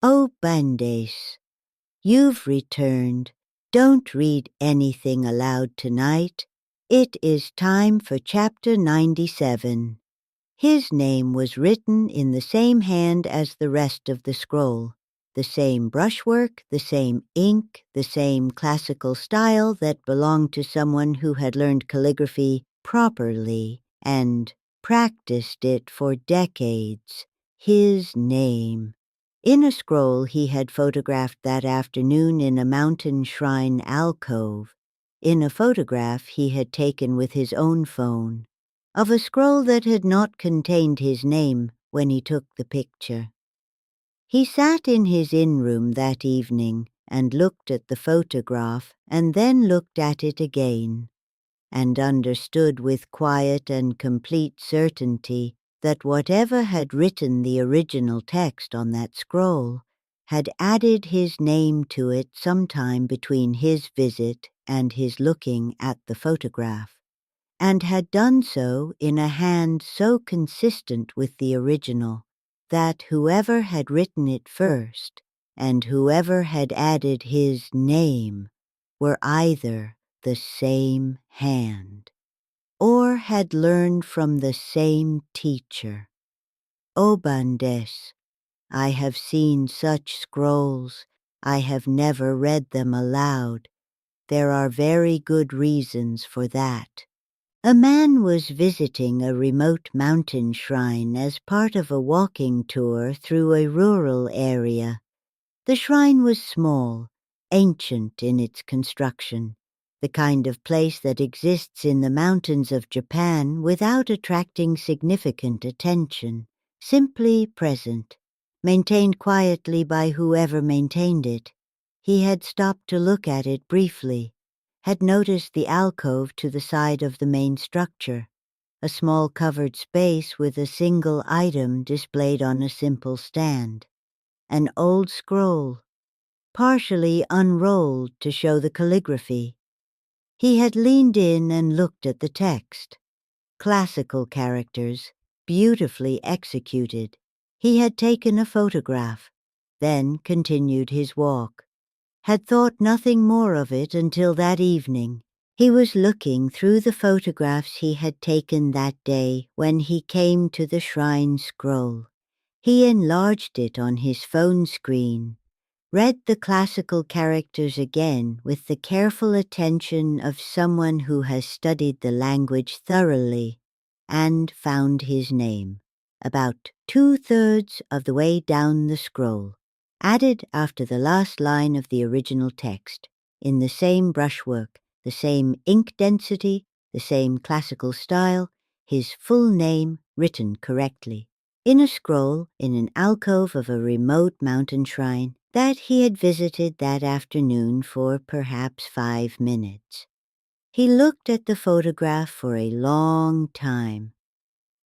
Obandesu, you've returned. Don't read anything aloud tonight. It is time for chapter 97. His name was written in the same hand as the rest of the scroll. The same brushwork, the same ink, the same classical style that belonged to someone who had learned calligraphy properly and practiced it for decades. His name. In a scroll he had photographed that afternoon in a mountain shrine alcove, in a photograph he had taken with his own phone, of a scroll that had not contained his name when he took the picture. He sat in his inn-room that evening and looked at the photograph and then looked at it again, and understood with quiet and complete certainty that whatever had written the original text on that scroll had added his name to it sometime between his visit and his looking at the photograph, and had done so in a hand so consistent with the original that whoever had written it first and whoever had added his name were either the same hand, or had learned from the same teacher. Obandesu, I have seen such scrolls. I have never read them aloud. There are very good reasons for that. A man was visiting a remote mountain shrine as part of a walking tour through a rural area. The shrine was small, ancient in its construction, the kind of place that exists in the mountains of Japan without attracting significant attention, simply present, maintained quietly by whoever maintained it. He had stopped to look at it briefly, had noticed the alcove to the side of the main structure, a small covered space with a single item displayed on a simple stand, an old scroll, partially unrolled to show the calligraphy. He had leaned in and looked at the text. Classical characters, beautifully executed. He had taken a photograph, then continued his walk. Had thought nothing more of it until that evening. He was looking through the photographs he had taken that day when he came to the shrine scroll. He enlarged it on his phone screen, read the classical characters again with the careful attention of someone who has studied the language thoroughly, and found his name, about 2/3 of the way down the scroll, added after the last line of the original text, in the same brushwork, the same ink density, the same classical style, his full name written correctly, in a scroll in an alcove of a remote mountain shrine that he had visited that afternoon for perhaps 5 minutes. He looked at the photograph for a long time.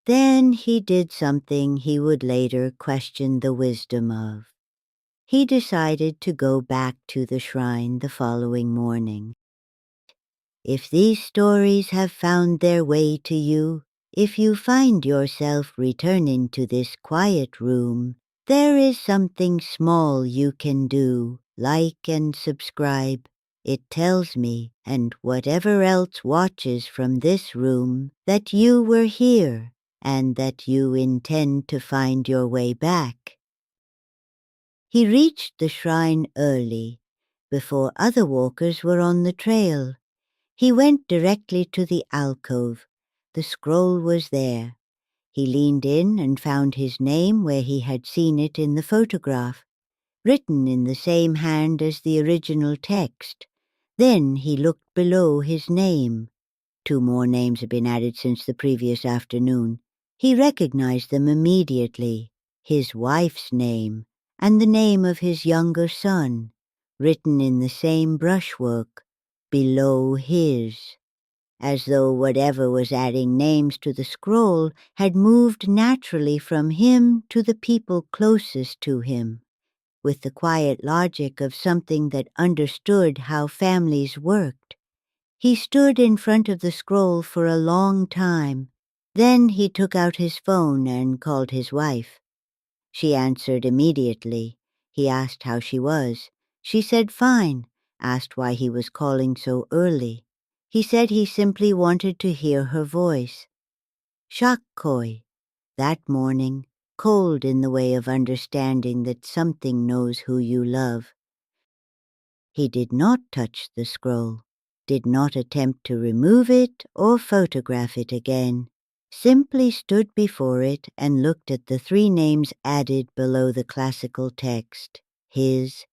Then he did something he would later question the wisdom of. He decided to go back to the shrine the following morning. If these stories have found their way to you, if you find yourself returning to this quiet room, there is something small you can do, like and subscribe. It tells me, and whatever else watches from this room, that you were here, and that you intend to find your way back. He reached the shrine early, before other walkers were on the trail. He went directly to the alcove. The scroll was there. He leaned in and found his name where he had seen it in the photograph, written in the same hand as the original text. Then he looked below his name. 2 more names had been added since the previous afternoon. He recognized them immediately. His wife's name, and the name of his younger son, written in the same brushwork, below his, as though whatever was adding names to the scroll had moved naturally from him to the people closest to him, with the quiet logic of something that understood how families worked. He stood in front of the scroll for a long time. Then he took out his phone and called his wife. She answered immediately. He asked how she was. She said fine, asked why he was calling so early. He said he simply wanted to hear her voice. Shakkoi, that morning, cold in the way of understanding that something knows who you love. He did not touch the scroll, did not attempt to remove it or photograph it again, simply stood before it and looked at the 3 names added below the classical text, his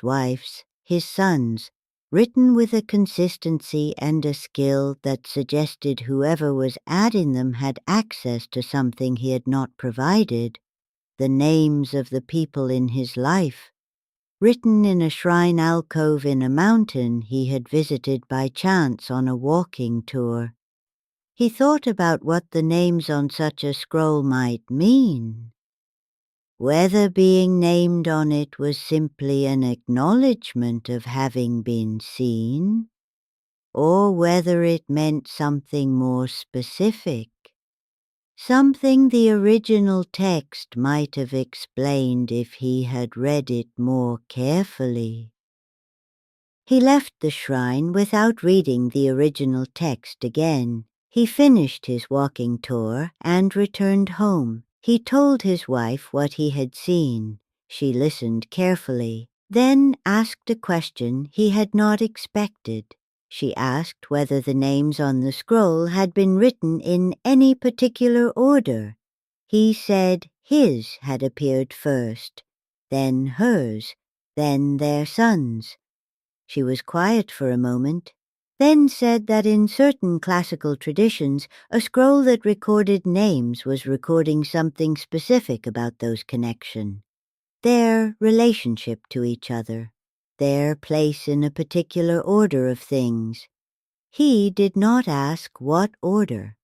wife's, his son's, written with a consistency and a skill that suggested whoever was adding them had access to something he had not provided, the names of the people in his life, written in a shrine alcove in a mountain he had visited by chance on a walking tour. He thought about what the names on such a scroll might mean. Whether being named on it was simply an acknowledgement of having been seen, or whether it meant something more specific, something the original text might have explained if he had read it more carefully. He left the shrine without reading the original text again. He finished his walking tour and returned home. He told his wife what he had seen. She listened carefully, then asked a question he had not expected. She asked whether the names on the scroll had been written in any particular order. He said his had appeared first, then hers, then their sons. She was quiet for a moment, then said that in certain classical traditions, a scroll that recorded names was recording something specific about those connections, their relationship to each other, their place in a particular order of things. He did not ask what order.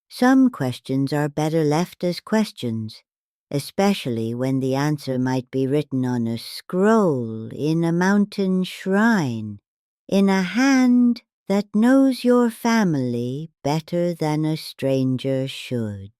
Some questions are better left as questions, especially when the answer might be written on a scroll in a mountain shrine, in a hand that knows your family better than a stranger should.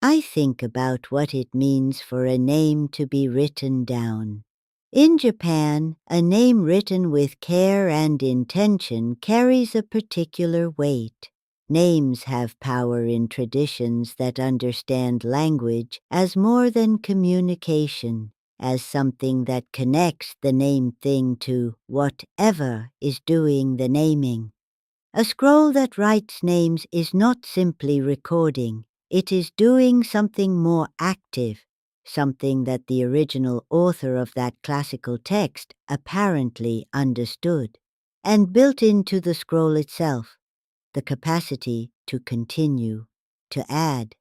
I think about what it means for a name to be written down. In Japan, a name written with care and intention carries a particular weight. Names have power in traditions that understand language as more than communication, as something that connects the named thing to whatever is doing the naming. A scroll that writes names is not simply recording. It is doing something more active, something that the original author of that classical text apparently understood, and built into the scroll itself, the capacity to continue, to add,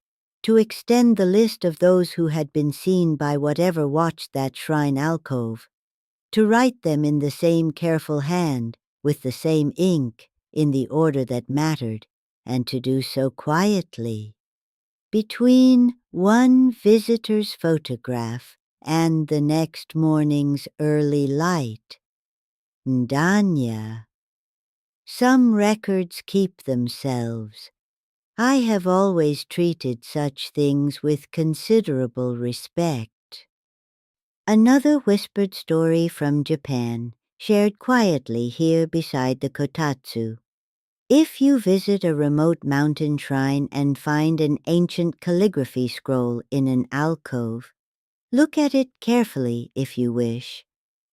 to extend the list of those who had been seen by whatever watched that shrine alcove, to write them in the same careful hand, with the same ink, in the order that mattered, and to do so quietly. Between one visitor's photograph and the next morning's early light, ndanyaa. Some records keep themselves. I have always treated such things with considerable respect. Another whispered story from Japan, shared quietly here beside the kotatsu. If you visit a remote mountain shrine and find an ancient calligraphy scroll in an alcove, look at it carefully if you wish.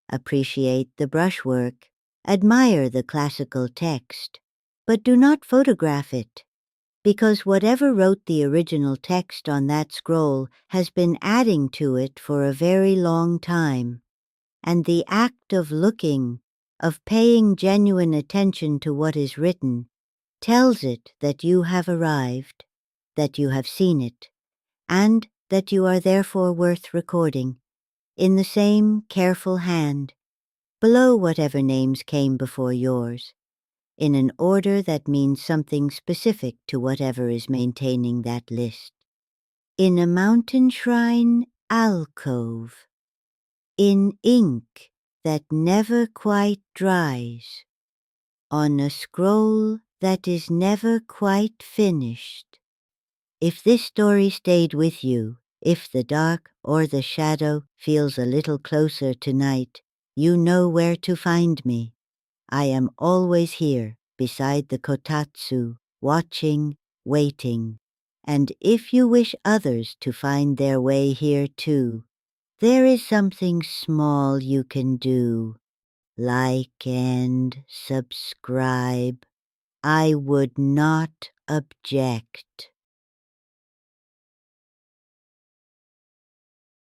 Appreciate the brushwork, admire the classical text, but do not photograph it, because whatever wrote the original text on that scroll has been adding to it for a very long time, and the act of looking, of paying genuine attention to what is written, tells it that you have arrived, that you have seen it, and that you are therefore worth recording, in the same careful hand, below whatever names came before yours, in an order that means something specific to whatever is maintaining that list. In a mountain shrine alcove, in ink that never quite dries, on a scroll that is never quite finished. If this story stayed with you, If the dark or the shadow feels a little closer tonight, you know where to find me. I am always here beside the kotatsu, watching, waiting. And if you wish others to find their way here too, there is something small you can do. Like and subscribe. I would not object.